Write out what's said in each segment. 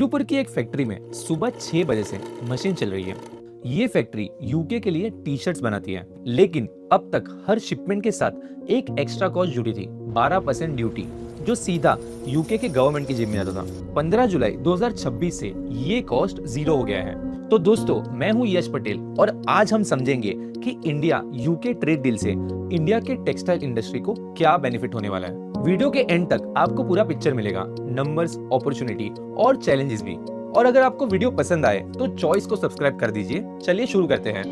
तिरुपुर की एक फैक्ट्री में सुबह 6 बजे से मशीन चल रही है। ये फैक्ट्री यूके के लिए टी शर्ट्स बनाती है, लेकिन अब तक हर शिपमेंट के साथ एक एक्स्ट्रा कॉस्ट जुड़ी थी, 12% ड्यूटी, जो सीधा यूके के गवर्नमेंट की जेब में जाता था। 15 जुलाई 2026 से ये कॉस्ट जीरो हो गया है। तो दोस्तों, मैं हूँ यश पटेल और आज हम समझेंगे कि इंडिया यूके ट्रेड डील से इंडिया के टेक्सटाइल इंडस्ट्री को क्या बेनिफिट होने वाला है। वीडियो के एंड तक आपको पूरा पिक्चर मिलेगा, नंबर्स, अपॉर्चुनिटी और चैलेंजेस भी। और अगर आपको वीडियो पसंद आए तो चॉइस को सब्सक्राइब कर दीजिए। चलिए शुरू करते हैं।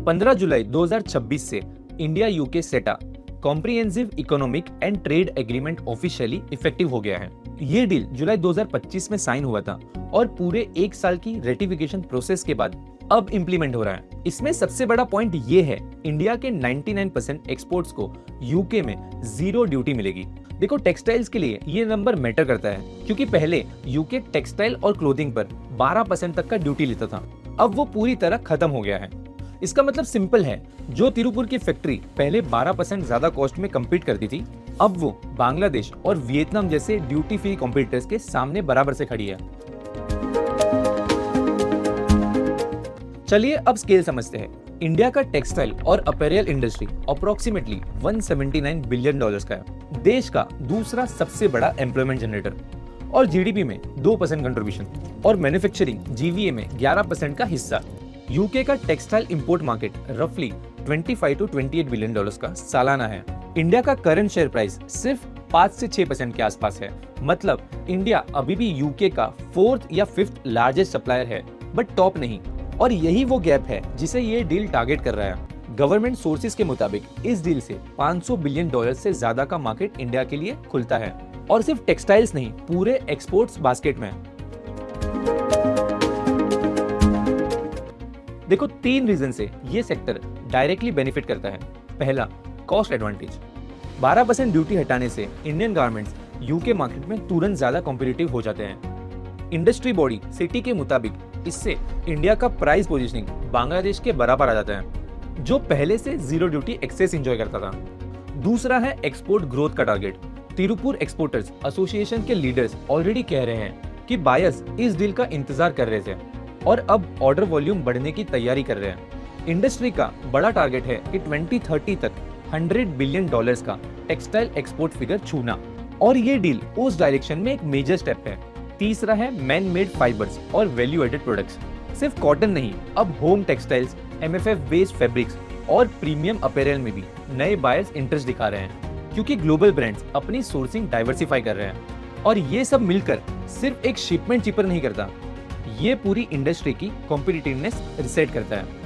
पंद्रह जुलाई 2026 से इंडिया यूके सेटा comprehensive economic and trade agreement officially effective हो गया है। ये डील जुलाई 2025 में साइन हुआ था और पूरे एक साल की रेटिफिकेशन प्रोसेस के बाद अब इंप्लीमेंट हो रहा है। इसमें सबसे बड़ा पॉइंट ये है, इंडिया के 99% एक्सपोर्ट्स को यूके में जीरो ड्यूटी मिलेगी। देखो, टेक्सटाइल्स के लिए ये नंबर मैटर करता है, क्योंकि पहले यूके टेक्सटाइल और क्लोथिंग पर 12% तक का ड्यूटी लेता था। अब वो पूरी तरह खत्म हो गया है। इसका मतलब सिंपल है, जो तिरुपुर की फैक्ट्री पहले 12% ज्यादा कॉस्ट में कम्पीट करती थी, अब वो बांग्लादेश और वियतनाम जैसे ड्यूटी फ्री कॉम्पिटिटर्स के सामने बराबर से खड़ी है। चलिए अब स्केल समझते हैं। इंडिया का टेक्सटाइल और अपैरेल इंडस्ट्री अप्रोक्सीमेटली $179 बिलियन का है, देश का दूसरा सबसे बड़ा एम्प्लॉयमेंट जनरेटर, और जीडीपी में 2% कंट्रीब्यूशन, और मैन्युफैक्चरिंग जीवीए में 11% का हिस्सा। यूके का टेक्सटाइल इंपोर्ट मार्केट रफली 25 to 28 बिलियन डॉलर्स का सालाना है। इंडिया का करंट शेयर प्राइस सिर्फ 5 से 6% के आसपास है। मतलब इंडिया अभी भी यूके का 4th या 5th लार्जेस्ट सप्लायर है, बट टॉप नहीं। और यही वो गैप है जिसे ये डील टारगेट कर रहा है। गवर्नमेंट सोर्सेज के मुताबिक इस डील से $500 बिलियन से ज्यादा का मार्केट इंडिया के लिए खुलता है, और सिर्फ टेक्सटाइल्स नहीं, पूरे एक्सपोर्ट्स बास्केट में। देखो, 3 रीजन से ये सेक्टर डायरेक्टली बेनिफिट करता है। पहला, कॉस्ट एडवांटेज। 12% ड्यूटी हटाने से इंडियन गारमेंट्स यूके मार्केट में तुरंत ज्यादा कॉम्पिटिटिव हो जाते हैं। इंडस्ट्री बॉडी सिटी के मुताबिक इससे इंडिया का प्राइस पोजीशनिंग बांग्लादेश के बराबर आ जाता है, जो पहले से जीरो ड्यूटी एक्सेस एंजॉय करता था। दूसरा है एक्सपोर्ट ग्रोथ का टारगेट। तिरुपुर एक्सपोर्टर्स एसोसिएशन के लीडर्स ऑलरेडी कह रहे हैं कि बायर्स इस डील का इंतजार कर रहे थे और अब ऑर्डर वॉल्यूम बढ़ने की तैयारी कर रहे हैं। इंडस्ट्री का बड़ा टारगेट है कि 2030 तक $100 बिलियन का टेक्सटाइल एक्सपोर्ट फिगर छूना, और ये डील उस डायरेक्शन में एक मेजर स्टेप है। तीसरा है मैन मेड फाइबर्स और वैल्यू एडेड प्रोडक्ट्स। सिर्फ कॉटन नहीं, अब home textiles, MFF based fabrics और प्रीमियम अपैरेल में भी नए बायर्स इंटरेस्ट दिखा रहे हैं, क्योंकि ग्लोबल ब्रांड्स अपनी सोर्सिंग डाइवर्सिफाई कर रहे हैं। और ये सब मिलकर सिर्फ एक शिपमेंट चीपर नहीं करता, ये पूरी इंडस्ट्री की कॉम्पिटिटिवनेस रिसेट करता है।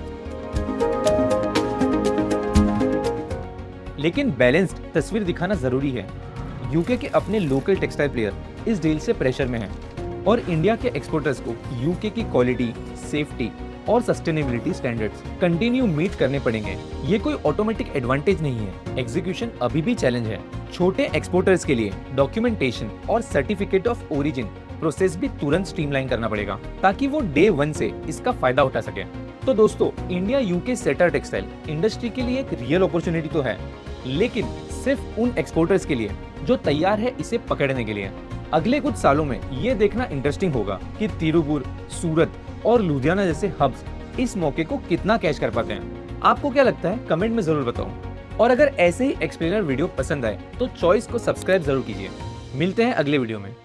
लेकिन बैलेंस्ड तस्वीर दिखाना जरूरी है। यूके के अपने लोकल टेक्सटाइल प्लेयर इस डील से प्रेशर में हैं, और इंडिया के एक्सपोर्टर्स को यूके की क्वालिटी, सेफ्टी और सस्टेनेबिलिटी स्टैंडर्ड्स कंटिन्यू मीट करने पड़ेंगे। ये कोई ऑटोमेटिक एडवांटेज नहीं है, एग्जीक्यूशन अभी भी चैलेंज है। छोटे एक्सपोर्टर्स के लिए डॉक्यूमेंटेशन और सर्टिफिकेट ऑफ ओरिजिन प्रोसेस भी तुरंत स्ट्रीमलाइन करना पड़ेगा, ताकि वो डे 1 से इसका फायदा उठा सके। तो दोस्तों, इंडिया यूके सेटा टेक्सटाइल इंडस्ट्री के लिए एक रियल अपॉर्चुनिटी तो है, लेकिन सिर्फ उन एक्सपोर्टर्स के लिए जो तैयार है इसे पकड़ने के लिए। अगले कुछ सालों में ये देखना इंटरेस्टिंग होगा कि तिरुपुर, सूरत और लुधियाना जैसे हब्स इस मौके को कितना कैच कर पाते हैं। आपको क्या लगता है, कमेंट में जरूर बताओ। और अगर ऐसे ही एक्सप्लेनर वीडियो पसंद आए तो चॉइस को सब्सक्राइब जरूर कीजिए। मिलते हैं अगले वीडियो में।